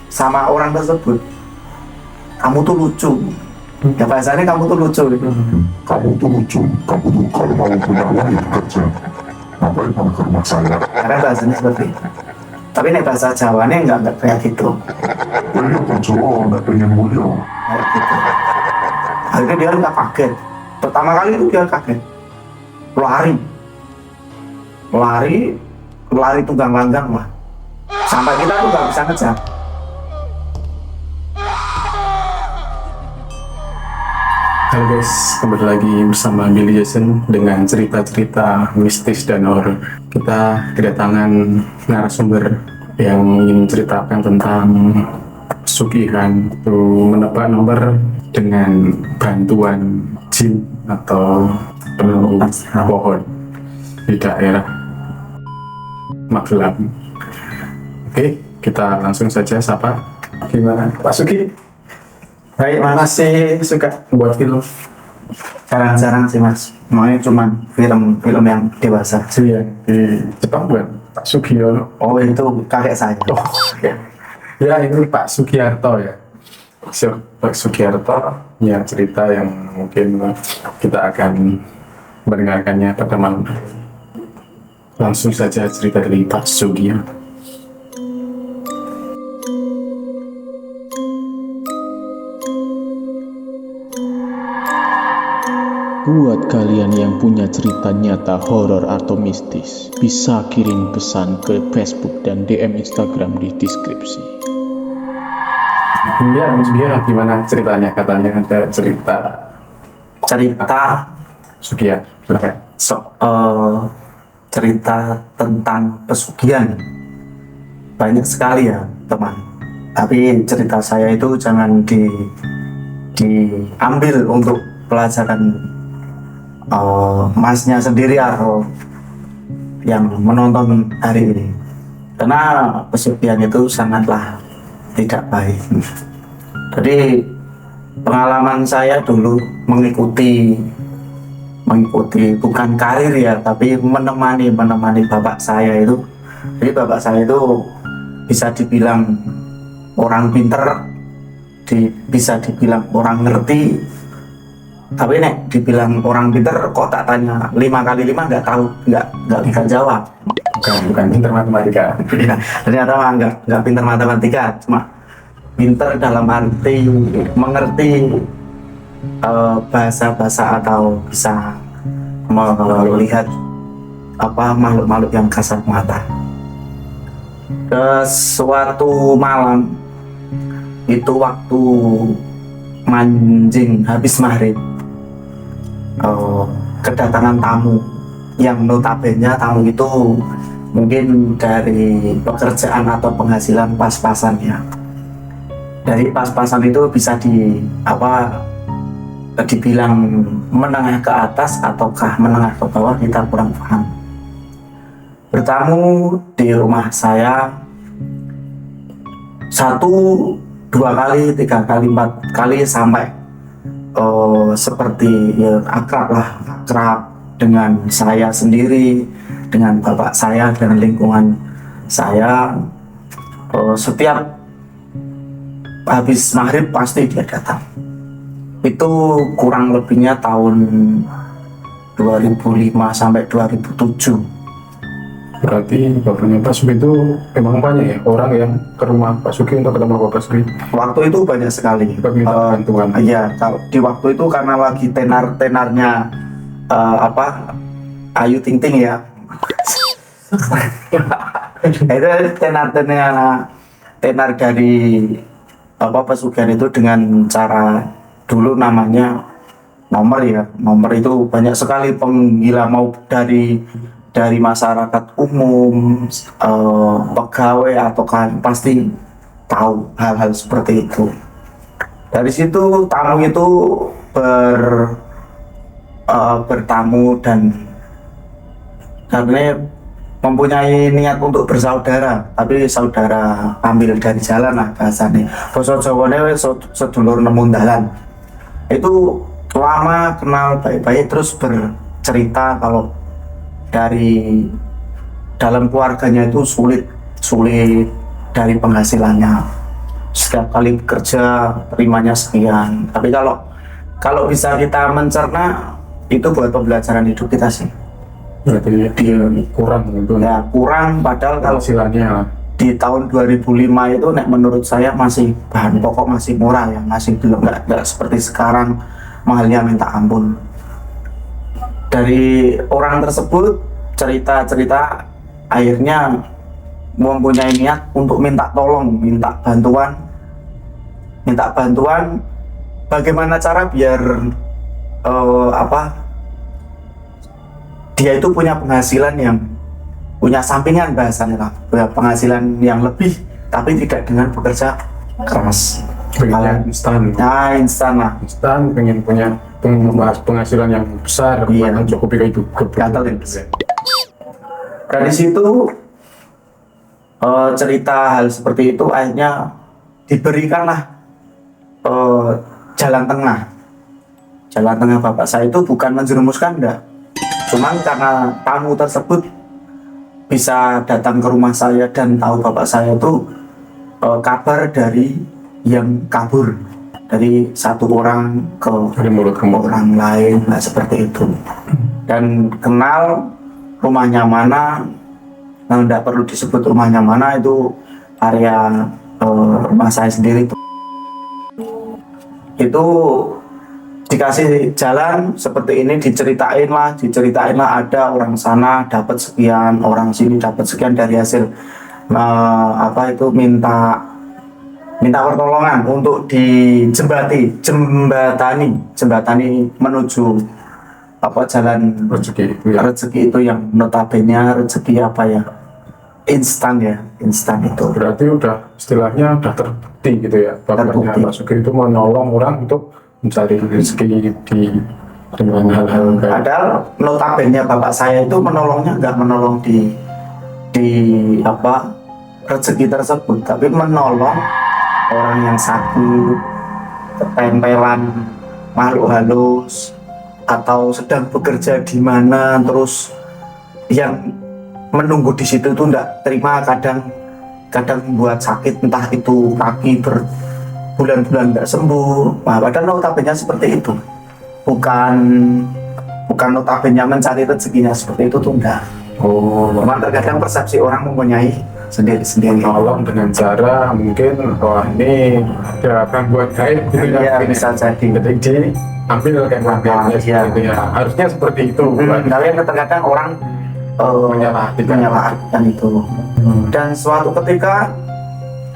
sama orang tersebut, kamu tuh lucu. Ya bahasanya kamu tuh lucu gitu. Kamu tuh lucu, kamu tuh kalau mau punya uang ya bekerja, ngapain kamu ke rumah saya? Karena bahasanya seperti itu. Tapi nih bahasa Jawanya nggak kayak gitu. Iya kerja, nggak pengen mulia. Kayak gitu. Akhirnya dia nggak kaget. Pertama kali itu dia kaget. Lari tunggang langgang lah. Sampai kita tuh nggak bisa ngejar. Halo guys, kembali lagi bersama Billy Jason dengan cerita-cerita mistis dan horor. Kita kedatangan narasumber yang ingin menceritakan tentang pesugihan itu menebak nomor dengan bantuan jin atau penunggu pohon di daerah Magelang. Oke, kita langsung saja sapa. Gimana Pak Sugi? Baik mas, Masih suka buat film? jarang-jarang sih mas. Maunya cuman film yang dewasa. Iya, di Jepang bukan? Pak Sugiono. Oh itu kakek saya. Oh, ya. Ya, ini Pak Sugiarto ya. Pak Sugiarto ya, cerita yang mungkin kita akan mendengarkannya pada malam. Langsung saja cerita dari Pak Sugiarto. Buat kalian yang punya cerita nyata horor atau mistis, bisa kirim pesan ke Facebook dan DM Instagram di deskripsi. Ya, Mas Sugiarto, gimana ceritanya? Katanya ada cerita Sugiarto. Silakan. Cerita tentang pesugihan banyak sekali ya teman. Tapi cerita saya itu jangan diambil untuk pelajaran masnya sendiri atau yang menonton hari ini, karena pesugihan itu sangatlah tidak baik. Jadi pengalaman saya dulu mengikuti bukan karir ya, tapi menemani bapak saya itu. Jadi bapak saya itu bisa dibilang orang pinter, bisa dibilang orang ngerti. Tapi nek dibilang orang pinter, kok tak tanya 5 kali 5 nggak tahu, nggak bisa jawab. Bukan pinter matematika. Ternyata mah nggak pinter matematika, cuma pinter dalam arti mengerti bahasa-bahasa atau bisa melihat makhluk-makhluk yang kasat mata. Suatu malam itu waktu mancing habis maghrib, kedatangan tamu yang notabene tamu itu mungkin dari pekerjaan atau penghasilan pas-pasan ya. Dari pas-pasan itu bisa dibilang menengah ke atas ataukah menengah ke bawah, kita kurang paham. Bertamu di rumah saya 1, 2 kali, 3 kali, 4 kali sampai seperti ya, akrab dengan saya sendiri, dengan bapak saya, dengan lingkungan saya. Setiap habis maghrib pasti dia datang. Itu kurang lebihnya tahun 2005 sampai 2007. Berarti bapaknya Pak Sugi itu memang banyak ya orang yang ke rumah Pak Sugi untuk ketemu Bapak Sugi. Waktu itu banyak sekali. Minta bantuan. Iya, di waktu itu karena lagi tenarnya Ayu Ting Ting ya. Itu tenar dari pesugihan itu dengan cara dulu namanya nomor ya. Nomor itu banyak sekali penggila, mau dari masyarakat umum, pegawai atau kan pasti tahu hal-hal seperti itu. Dari situ tamu itu bertamu dan karena mempunyai niat untuk bersaudara, tapi saudara ambil dari jalan lah bahasanya. Basa Jawane sedulur nemu dalan. Itu lama kenal baik-baik, terus bercerita kalau dari dalam keluarganya itu sulit dari penghasilannya. Setiap kali bekerja terimanya sekian. Tapi kalau bisa kita mencerna, itu buat pembelajaran hidup kita sih. Berarti dia kurang gitu. Ya kurang, padahal kalau Penghasilannya di tahun 2005 itu menurut saya masih bahan pokok masih murah ya, masih belum nggak seperti sekarang mahalnya minta ampun. Dari orang tersebut cerita akhirnya mempunyai niat untuk minta tolong, minta bantuan bagaimana cara biar dia itu punya penghasilan yang punya sampingan, bahasanya lah, penghasilan yang lebih tapi tidak dengan bekerja keras. pengennya instan. Nah, instan lah. Instan, pengen punya penghasilan yang besar, Iya. mencukupi hidup Gatel ya. Dari situ cerita hal seperti itu akhirnya diberikanlah jalan tengah. Jalan tengah bapak saya itu bukan menjerumuskan, enggak. Cuman karena tamu tersebut bisa datang ke rumah saya dan tahu bapak saya itu kabar dari yang kabur dari satu orang ke dari mulut ke mulut. orang lain, nah seperti itu. Dan kenal rumahnya mana, nah tidak perlu disebut rumahnya mana, itu area rumah saya sendiri. Itu dikasih jalan seperti ini, diceritain lah ada orang sana dapat sekian, orang sini dapat sekian dari hasil minta pertolongan untuk jembatani menuju jalan Rezeki itu ya. rezeki itu yang notabene rezeki instan itu. Berarti udah istilahnya udah terbukti gitu ya, bapaknya Terbukti. Pak Sugeng itu menolong orang untuk mencari rezeki dengan hal-hal kayak Padahal notabene bapak saya itu menolongnya nggak menolong di rezeki tersebut, tapi menolong orang yang sakit, ketempelan makhluk halus, atau sedang bekerja di mana, terus yang menunggu di situ tuh nggak terima, kadang buat sakit, entah itu kaki berbulan-bulan nggak sembuh. Nah, padahal notabene seperti itu, bukan notabene mencari rezekinya seperti itu tuh enggak. Cuma terkadang persepsi orang mempunyai sendiri-sendiri. menolong dengan cara mungkin ini ada gangguan gaib gitu Iya, mungkin bisa ya. jadi. Jadi ambil kayak mampirnya Iya. seperti itu ya. Harusnya seperti itu. Tapi terkadang orang menyalahkan itu. Dan suatu ketika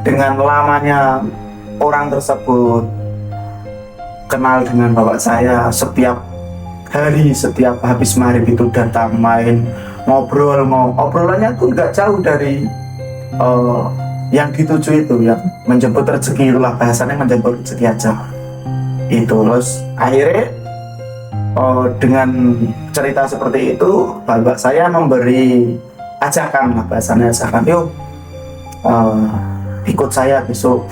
dengan lamanya orang tersebut kenal dengan bapak saya, setiap hari, setiap habis maghrib itu datang main, obrolannya tuh nggak jauh dari yang dituju itu, yang menjemput rezeki, itulah bahasanya, menjemput rezeki aja itu. Terus akhirnya dengan cerita seperti itu bapak saya memberi ajakan, bahasanya ajakan, yuk ikut saya besok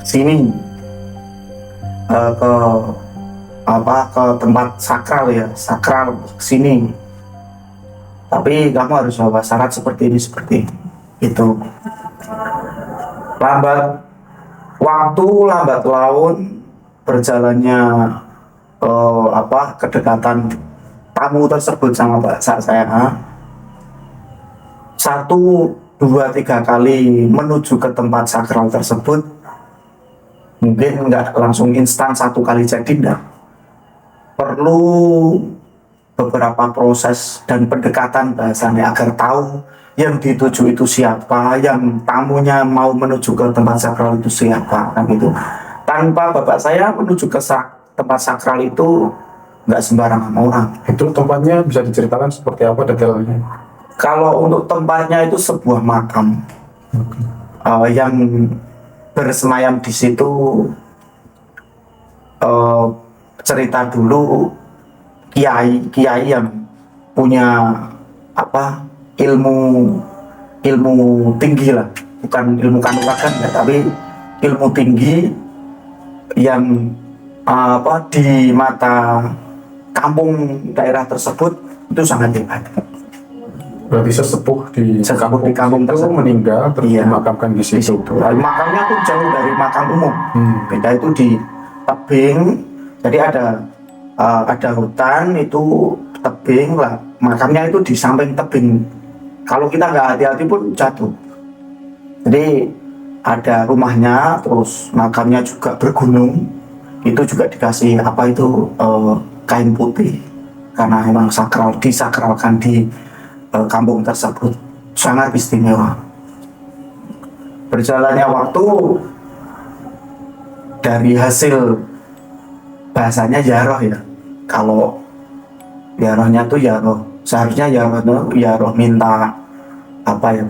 sini ke tempat sakral sini, tapi kamu harus bawa syarat seperti ini itu. Lambat laun berjalannya kedekatan tamu tersebut sama Pak saya, 1, 2, 3 kali menuju ke tempat sakral tersebut. Mungkin nggak langsung instan 1 kali jadi, enggak. Perlu beberapa proses dan pendekatan bahasanya agar tahu yang dituju itu siapa, yang tamunya mau menuju ke tempat sakral itu siapa, kan gitu. Tanpa bapak saya menuju ke tempat sakral itu nggak sembarangan orang. Itu tempatnya bisa diceritakan seperti apa detailnya? Kalau untuk tempatnya itu sebuah makam yang bersemayam di situ. Cerita dulu kiai yang punya ilmu tinggi lah, bukan ilmu kanuragan ya, tapi ilmu tinggi yang di mata kampung daerah tersebut itu sangat hebat. Berarti sesepuh di Sesepuh di kampung itu tersebut. meninggal terus Iya. dimakamkan di Di situ. situ. Makamnya pun jauh dari makam umum. Beda itu di tebing. Jadi ada hutan itu tebing lah. Makamnya itu di samping tebing. Kalau kita nggak hati-hati pun jatuh. Jadi ada rumahnya, terus makamnya juga bergunung. Itu juga dikasih apa itu kain putih karena memang disakralkan di kampung tersebut. Sangat istimewa. Berjalannya waktu dari hasil bahasanya yaroh ya. Kalau yarohnya tuh yaroh, seharusnya yaroh minta apa ya,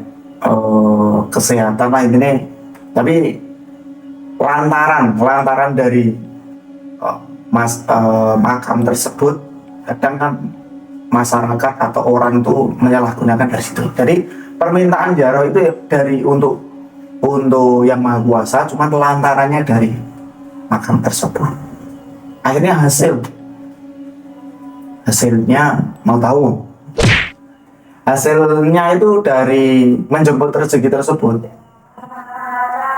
kesehatan lah ini. Tapi lantaran dari makam tersebut, kadang kan masyarakat atau orang tuh menyalahgunakan dari situ. Jadi permintaan yaroh itu dari untuk yang Maha Kuasa, cuma lantarannya dari makam tersebut. Akhirnya hasilnya mau tahu? Hasilnya itu dari menjemput rezeki tersebut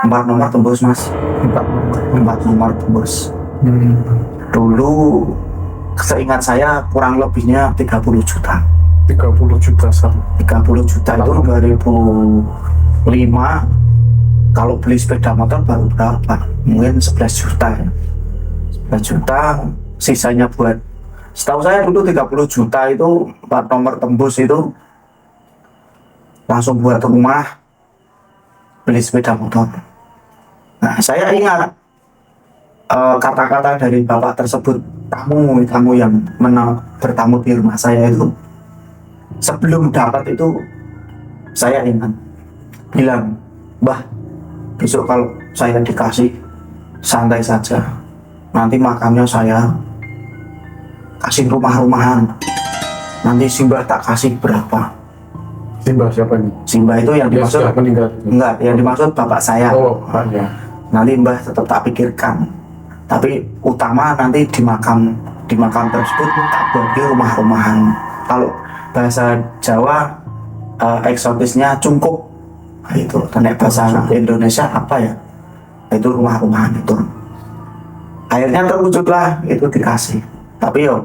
4 nomor tembus, Mas. 4 nomor tembus. Dulu seingat saya kurang lebihnya 30 juta. 30 juta sama. 30 juta itu 2005. Kalau beli sepeda motor baru berapa? Mungkin 11 juta ya. 11 juta, sisanya buat, setahu saya dulu 30 juta itu 4 nomor tembus itu langsung buat rumah, beli sepeda motor. Nah, saya ingat kata-kata dari bapak tersebut, tamu yang bertamu di rumah saya itu, sebelum dapat itu saya ingat bilang, "Mbah, besok kalau saya dikasih, santai saja, nanti makamnya saya kasih rumah-rumahan, nanti Simbah tak kasih berapa." Simbah siapa nih? Simbah itu yang Dia dimaksud, sudah meninggal. enggak, yang dimaksud bapak saya. Oh, ya. Nanti Mbah tetap tak pikirkan, tapi utama nanti di makam tersebut tak bagi rumah-rumahan. Kalau bahasa Jawa eksotisnya cungkup, itu. Dan bahasa Indonesia apa ya, itu rumah-rumahan itu. Akhirnya terwujudlah itu dikasih, tapi yo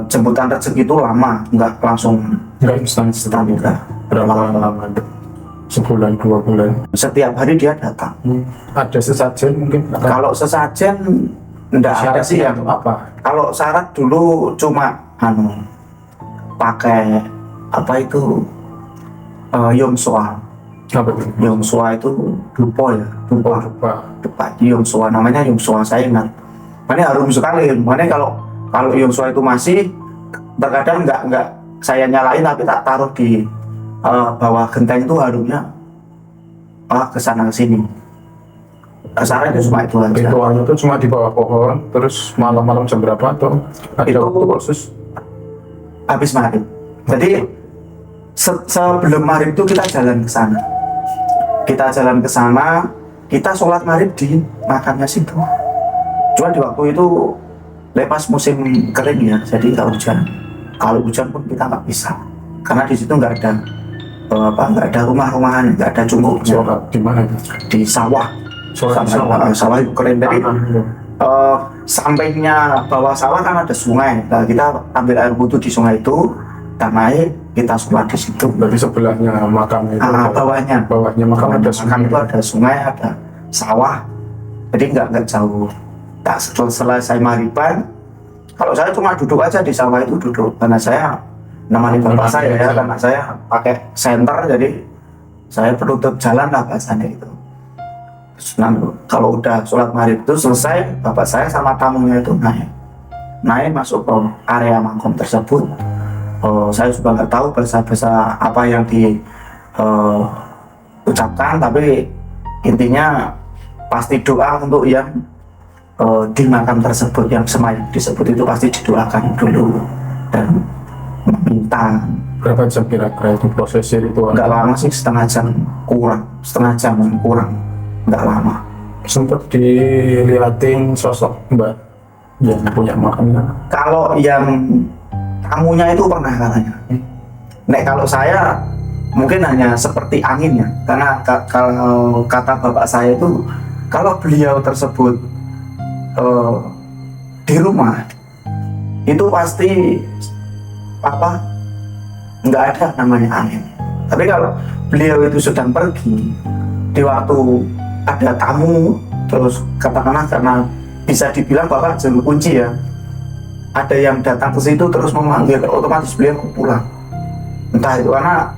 jemputan rezeki itu lama, nggak langsung Enggak instan. enggak. Berapa lama? Sebulan, 2 bulan. Setiap hari dia datang. Ada sesajen mungkin? Kalau sesajen enggak ada sih ya. atau apa? Kalau syarat dulu cuma pakai apa itu yongsoa. Apa itu? Yongsoa itu dupa ya, dupa. Yongsoa, namanya yongsoa, saya ingat. Mana harum sekali. Mana kalau yongsoa itu masih terkadang enggak saya nyalain, tapi tak taruh di bawah genteng itu harumnya ke sana ke sini. Syaratnya cuma itu aja. Ritualnya itu cuma di bawah pohon, terus malam-malam jam berapa atau ada Itu waktu khusus? habis maghrib. Jadi sebelum maghrib itu kita jalan ke sana. Kita sholat maghrib di makamnya situ. Cuma di waktu itu lepas musim kering ya, jadi nggak hujan. Kalau hujan pun kita nggak bisa, karena di situ nggak ada nggak ada rumah-rumahan, nggak ada cungkup. Sholat di mana? Di sawah. Sholat di sawah. Sawah itu keren dari sampingnya bawah sawah kan ada sungai. Nah, kita ambil air wudhu di sungai itu, kita naik, kita sholat di situ. Berarti sebelahnya makam itu. Bawahnya makam ada sungai. Itu ada sungai, ada sawah. Jadi nggak jauh. Tak selesai maghriban, kalau saya cuma duduk aja di sawah itu, duduk karena saya nemani bapak saya ya, karena saya pakai senter, jadi saya penutup jalan lah bahasanya itu. Nah, kalau udah sholat maghrib itu selesai, bapak saya sama tamunya itu naik masuk ke area makam tersebut. Saya juga nggak tahu bahasa apa yang diucapkan, tapi intinya pasti doa untuk yang di makam tersebut, yang semayang disebut itu pasti didoakan dulu dan meminta. Berapa jam kira-kira itu prosesi ritual? Nggak lama sih, setengah jam kurang, nggak lama. Sempat dilihatin sosok Mbak yang punya makamnya. Kalau yang tamunya itu pernah katanya Nek kalau saya mungkin hanya seperti angin ya, karena kalau kata bapak saya itu kalau beliau tersebut di rumah itu pasti apa nggak ada namanya angin. Tapi kalau beliau itu sedang pergi di waktu ada tamu, terus katakanlah karena bisa dibilang bapak juru kunci ya, ada yang datang ke situ terus memanggil, otomatis beliau pulang. Entah itu karena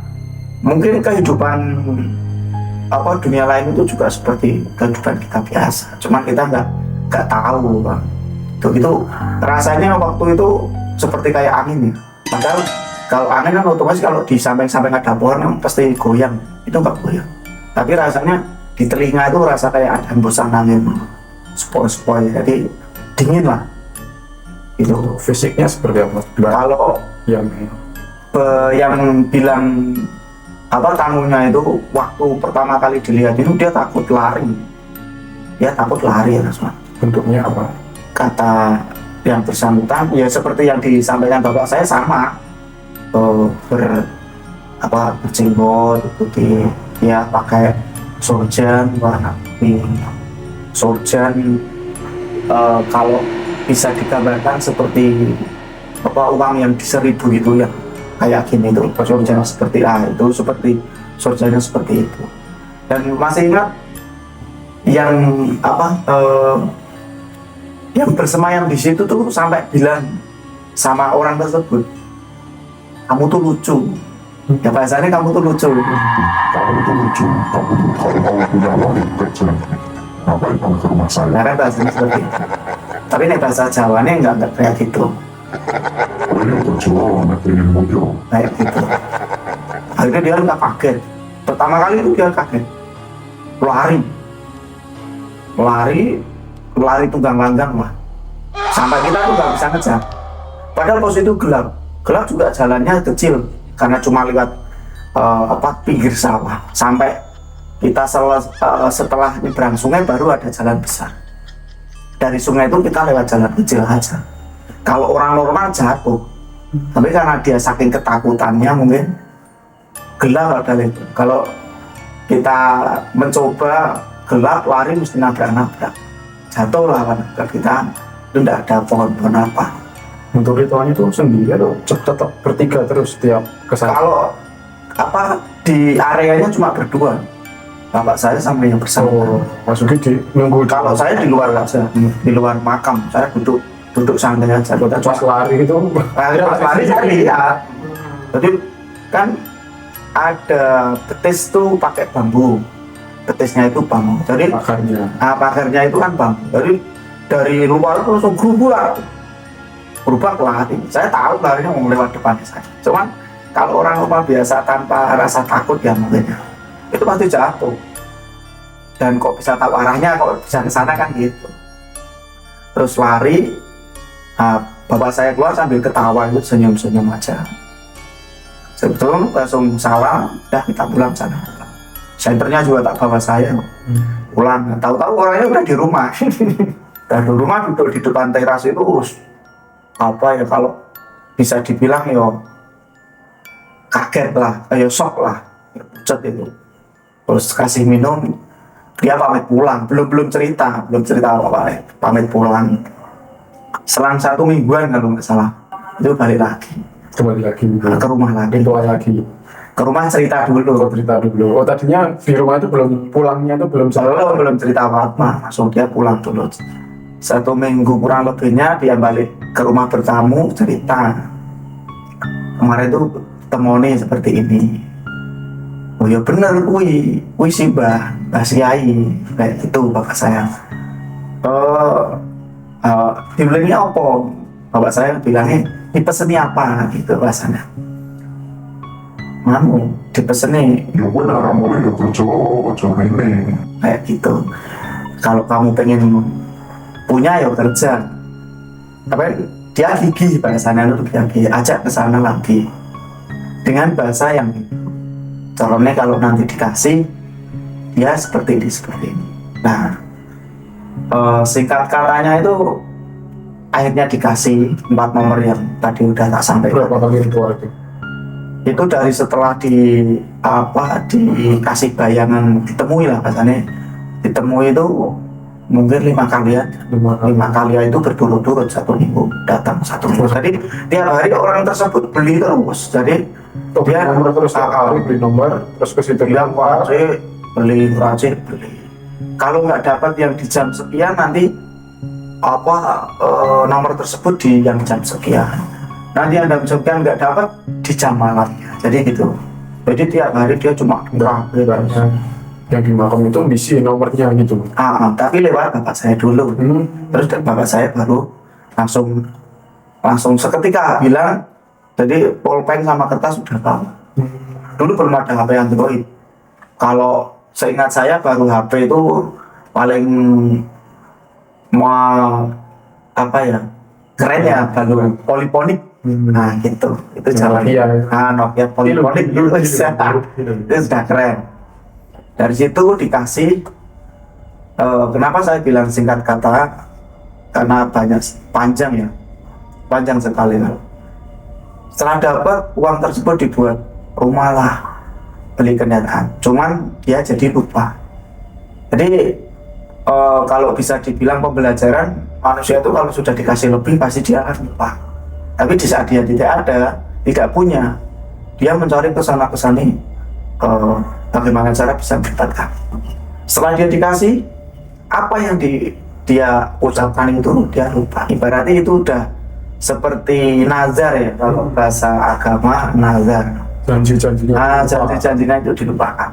mungkin kehidupan dunia lain itu juga seperti kehidupan kita biasa, cuman kita nggak tahu Bang. Itu rasanya waktu itu seperti kayak angin ya. Padahal kalau angin kan otomatis kalau di samping-samping ada pohon kan pasti goyang, itu nggak goyang. Tapi rasanya di telinga itu rasa kayak ada hembusan angin, sepoi-sepoi, jadi dingin lah. Itu Fisiknya seperti apa? kalau yang bilang tamunya itu waktu pertama kali dilihat itu dia takut lari ya Rasman. bentuknya apa? Kata yang bersangkutan ya seperti yang disampaikan bapak saya sama, berjenggot putih ya, pakai sorjan warna pink. Sorjan kalau bisa digambarkan seperti uang yang di 1.000 itu ya, kayak gini itu sorjannya seperti itu seperti sorjannya seperti itu. Dan masih ingat yang yang bersemayam di situ tuh sampai bilang sama orang tersebut, kamu tuh lucu ya, bahasanya kamu tuh lucu. Kamu itu lucu, kamu tuh kalau mau punya uang kerja, ngapain kamu ke rumah saya? Nah kan bahasanya seperti itu. Tapi nih bahasa Jawanya nggak kayak gitu, Ini terjual, pengen mobil. kayak gitu. Akhirnya dia nggak kaget. Pertama kali itu dia kaget, lari tunggang langgang lah. Sampai kita tuh nggak bisa ngejar. Padahal pos itu gelap juga, jalannya kecil karena cuma lewat pinggir sawah. Sampai kita setelah nyebrang sungai baru ada jalan besar. Dari sungai itu kita lewat jalan kecil aja. Kalau orang normal jatuh, tapi karena dia saking ketakutannya mungkin gelap ada itu. Kalau kita mencoba gelap lari mesti nabrak, jatuh lah kan kita, itu tidak ada pohon-pohon apa. Untuk ritualnya itu sendiri atau tetap bertiga terus setiap kesana? Kalau di areanya cuma berdua, bapak saya sama yang bersangkutan. Mas Ugi nunggu. Kalau saya di luar aja, di luar makam, saya duduk santai aja. Pas lari itu. Pas lari saya lihat. Jadi kan ada betis tuh pakai bambu, betisnya itu bambu. Jadi pagarnya itu kan bambu. Jadi dari luar itu langsung berubah lari. Saya tahu larinya mau lewat depannya saya. Cuman kalau orang normal biasa tanpa rasa takut ya mungkin itu pasti jatuh. Dan kok bisa tahu arahnya, kok bisa ke sana kan gitu. Terus lari, bapak saya keluar sambil ketawa itu senyum-senyum aja. Sebetulnya langsung salam, dah kita pulang sana. Senternya juga tak bawa saya pulang. Tahu-tahu orangnya udah di rumah. Dan di rumah duduk di depan teras itu kalau bisa dibilang kaget lah, shock lah, pucet itu. Terus kasih minum, dia pamit pulang, belum cerita apa-apa, pamit pulang. Selang 1 mingguan kalau nggak salah, itu balik lagi. Kembali lagi ke rumah lagi. Ritual lagi. Ke rumah cerita dulu. Oh tadinya di rumah itu pulangnya itu belum cerita apa-apa, langsung dia pulang dulu. 1 minggu kurang lebihnya dia balik ke rumah bertamu cerita. Kemarin itu temoni seperti ini. Oh ya bener kui si Mbah Siai kayak gitu bapak saya. Dibilangnya apa? Bapak saya bilangnya dipeseni apa gitu rasanya. Mau dipeseni. Ya benar, mau ya kerja ini. Kayak gitu. Kalau kamu pengen punya ya kerja. Tapi dia gigih bahasanya itu ajak ke sana lagi dengan bahasa yang calonnya kalau nanti dikasih ya seperti ini. Nah singkat katanya itu akhirnya dikasih 4 nomor yang tadi udah tak sampaikan. Berapa kali ritual itu? itu dari setelah dikasih bayangan, ditemui lah katanya, ditemui itu mungkin 5 kalian, 5 kali itu berturut-turut 1 minggu datang 1 minggu. Jadi tiap hari orang tersebut beli terus. Jadi dia nomor terus tiap hari beli nomor, terus ke situ dia bilang, beli. Kalau nggak dapat yang di jam sekian, nanti nomor tersebut di yang jam sekian. Nanti yang jam sekian nggak dapat di jam malamnya. Jadi gitu. Jadi tiap hari dia cuma yang di makam itu ngisi nomornya gitu. Tapi lewat bapak saya dulu. Terus bapak saya baru langsung seketika bilang, jadi pulpen sama kertas sudah tahu. Dulu belum ada HP Android. Kalau seingat saya baru HP itu paling keren ya, baru poliponik. Nah gitu, itu jalan. Nokia poliponik itu sudah keren. Dari situ dikasih, kenapa saya bilang singkat kata, karena panjang sekali. Setelah dapat uang tersebut dibuat rumah lah, beli kendaraan, cuman dia jadi lupa. Jadi kalau bisa dibilang pembelajaran, manusia itu kalau sudah dikasih lebih pasti dia akan lupa. Tapi di saat dia tidak punya, dia mencari kesana-kesani bagaimana cara bisa mendapatkan. Setelah dia dikasih, apa yang dia ucapkan itu dia lupa. Ibaratnya itu udah seperti nazar ya, kalau bahasa agama nazar. Janji-janjinya itu dilupakan.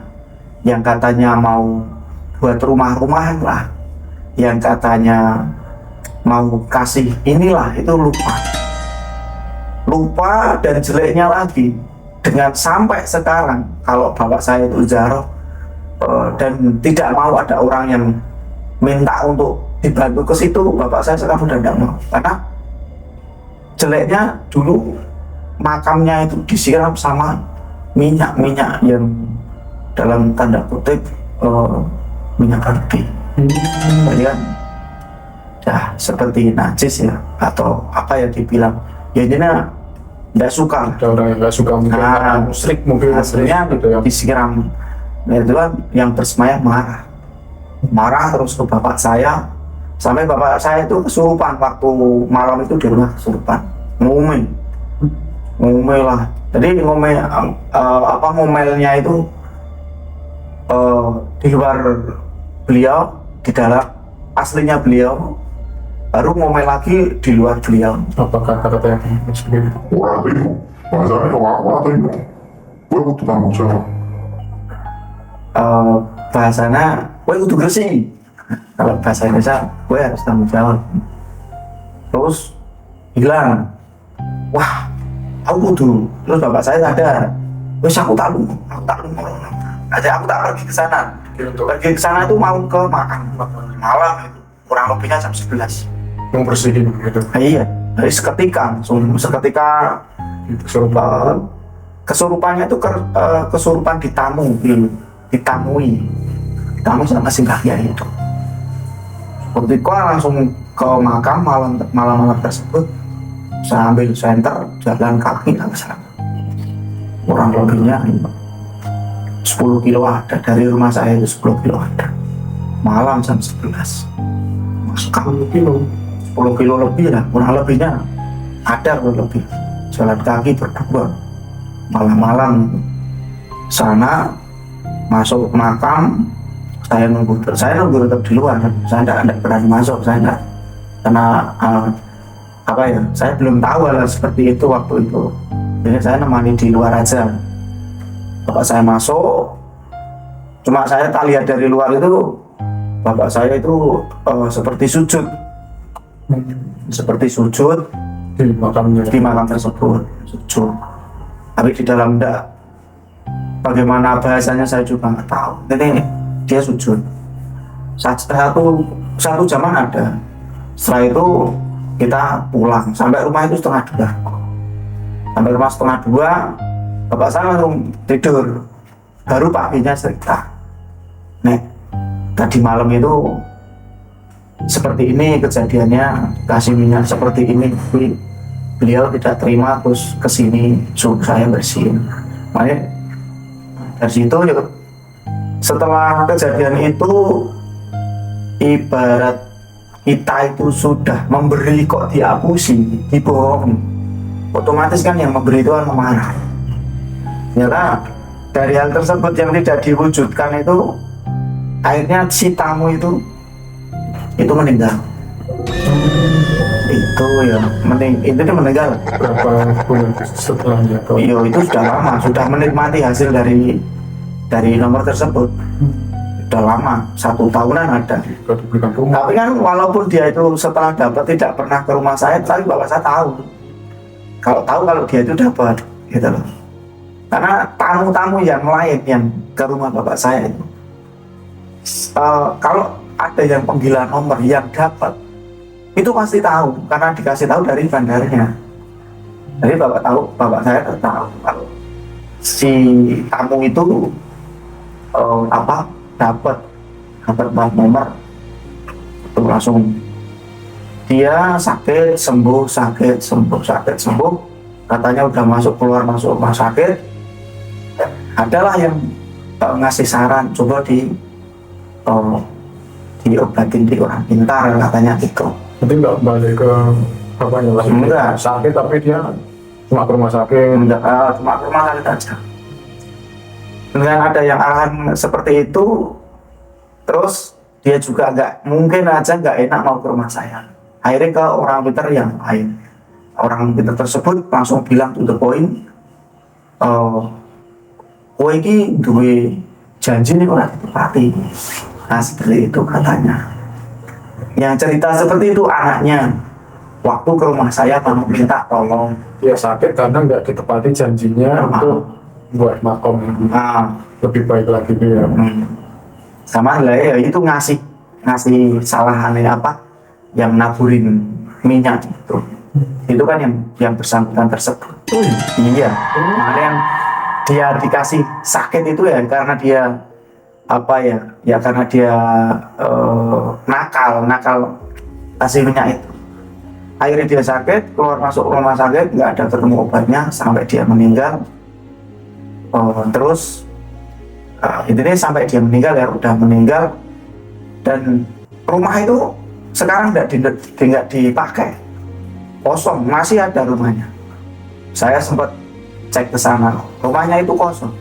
Yang katanya mau buat rumah-rumahan lah, yang katanya mau kasih inilah, itu lupa. Dan jeleknya lagi, dengan sampai sekarang kalau bapak saya itu ziarah dan tidak mau ada orang yang minta untuk dibantu ke situ, bapak saya sekarang sudah tidak mau. Karena jeleknya dulu makamnya itu disiram sama minyak yang dalam tanda kutip minyak api. Jadi kan seperti najis ya, atau apa yang dibilang ya, intinya tidak suka. Ada orang yang nggak suka, mungkin musyrik, mungkin hasilnya gitu ya. disiram. Itu kan yang bersemayam marah terus ke bapak saya, sampai bapak saya itu kesurupan waktu malam itu di rumah, kesurupan ngomel lah. Jadi ngomelnya itu di luar beliau, di dalam aslinya beliau, baru ngomel lagi di luar beliau. Apa kata-kata yang seperti itu? Orang itu, bahasanya orang itu, gue butuh tanggung jawab. Bahasanya, gue kudu bersih. Kalau bahasa Indonesia, gue harus tanggung jawab. Terus hilang. Wah, aku kudu. Terus bapak saya sadar, wes aku tak lu. Aja aku tak pergi ke sana. Pergi ke sana itu mau ke makan malam itu, kurang lebihnya jam 11. Mau bersihin gitu. Iya, dari seketika kesurupannya itu kesurupan ditamui sama si kakek itu. Ketika langsung ke makam malam tersebut, saya ambil senter, jalan kaki ke sana. Kurang lebihnya 10 kilo ada, dari rumah saya itu 10 kilo ada. Malam jam 11. Masuk 10 kilo lebih lah, kurang lebihnya ada lebih. Jalan kaki berdua malam-malam sana, masuk makam. Saya nunggu tetap di luar. Saya tidak berani masuk, karena saya belum tahu hal seperti itu waktu itu. Jadi saya nemani di luar aja. Bapak saya masuk, cuma saya tak lihat dari luar itu bapak saya itu seperti sujud Di makam tersebut, sujud. Tapi di dalam enggak, bagaimana bahasanya saya juga nggak tahu. Ini dia sujud. Satu jaman ada. Setelah itu kita pulang, sampai rumah itu 1:30. Sampai rumah 1:30, bapak saya langsung tidur. Baru paginya cerita, Nek, tadi malam itu seperti ini kejadiannya, kasih minyak seperti ini. beliau tidak terima terus kesini suruh saya bersihin. Makanya dari situ ya, setelah kejadian itu ibarat kita itu sudah memberi kok diapusi, dibohongi, otomatis kan yang memberi itu kan memarah. Ternyata dari hal tersebut yang tidak diwujudkan itu akhirnya si tamu itu meninggal. Itu ya meninggal. Berapa bulan setelahnya? Iya, itu sudah lama, sudah menikmati hasil dari nomor tersebut. Sudah lama, 1 tahunan ada. Kalau diberikan rumah. Tapi kan walaupun dia itu setelah dapat tidak pernah ke rumah saya, tapi bapak saya tahu. Kalau dia itu dapat, gitu loh. Karena tamu-tamu yang lain yang ke rumah bapak saya itu, kalau ada yang penggila nomor yang dapat, itu pasti tahu karena dikasih tahu dari bandarnya. Jadi bapak saya tahu kalau si tamu itu dapat nomor itu langsung dia sakit sembuh, katanya udah keluar masuk rumah sakit. Adalah yang ngasih saran coba diobatin di orang pintar, katanya gitu. Nanti nggak balik ke bapaknya lagi? Enggak. Sakit tapi dia cuma ke rumah sakit. Enggak, cuma ke rumah sakit aja. Dengan ada yang arahan seperti itu, terus dia juga nggak enak mau ke rumah saya. Akhirnya ke orang pintar yang lain. Orang pintar tersebut langsung bilang to the point, kowe iki duwe janji nih ora ditepati. Nah, seperti itu katanya. Yang cerita seperti itu anaknya. Waktu ke rumah saya mau minta tolong. Dia sakit karena nggak ditepati janjinya untuk buat makom lebih baik lagi ya. Sama lah ya, itu ngasih salahannya yang naburin minyak itu kan yang bersangkutan tersebut. Iya, kemarin dia dikasih sakit itu ya karena dia karena dia nakal kasih minyak itu. Akhirnya dia sakit, keluar masuk rumah sakit, nggak ada ketemu obatnya sampai dia meninggal. Terus intinya sampai dia meninggal ya, udah meninggal, dan rumah itu sekarang tidak dipakai, kosong, masih ada rumahnya. Saya sempat cek ke sana, rumahnya itu kosong.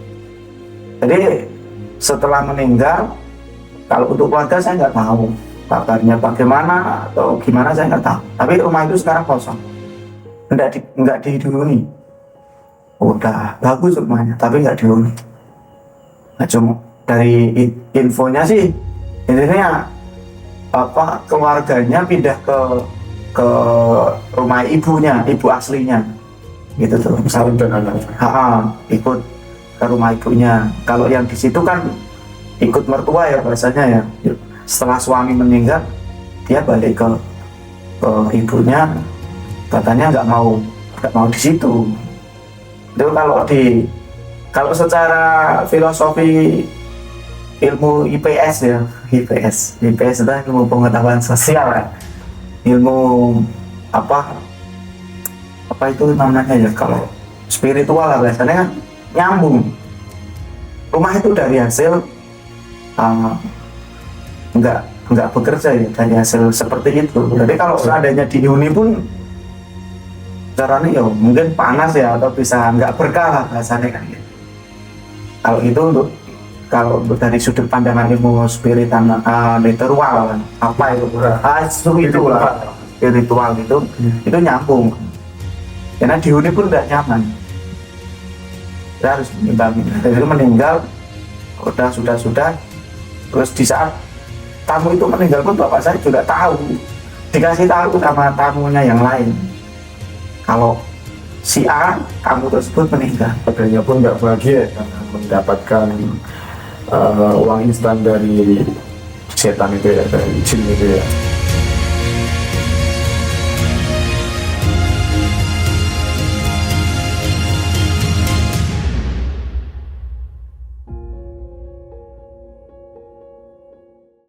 Jadi setelah meninggal, kalau untuk keluarga saya nggak tahu kabarnya bagaimana atau gimana, saya nggak tahu. Tapi rumah itu sekarang kosong, nggak dihuni. Udah bagus rumahnya, tapi nggak dihuni. Nah, cuma dari infonya sih intinya keluarganya pindah ke rumah ibu aslinya gitu tuh, misalnya ikut ke rumah ibunya. Kalau yang di situ kan ikut mertua ya bahasanya ya. Setelah suami meninggal dia balik ke ibunya, katanya nggak mau di situ. Itu kalau secara filosofi ilmu IPS ya, IPS itu ilmu pengetahuan sosial ya. Ilmu apa itu namanya ya, kalau spiritual lah biasanya kan nyambung. Rumah itu dari hasil nggak bekerja ya, dari hasil seperti itu. Jadi kalau seandainya dihuni pun caranya ya mungkin panas ya, atau bisa nggak berkah lah bahasanya kan gitu. Kalau itu untuk dari sudut pandangan ilmu spiritual spiritual itu nyambung. Karena dihuni pun tidak nyaman, kita harus mengimbangi. Jadi meninggal sudah, terus di saat tamu itu meninggal pun bapak saya juga tahu, dikasih tahu sama tamunya yang lain kalau si A, tamu tersebut meninggal. Padanya pun nggak bahagia karena mendapatkan uang instan dari setan itu ya, dari jin itu ya.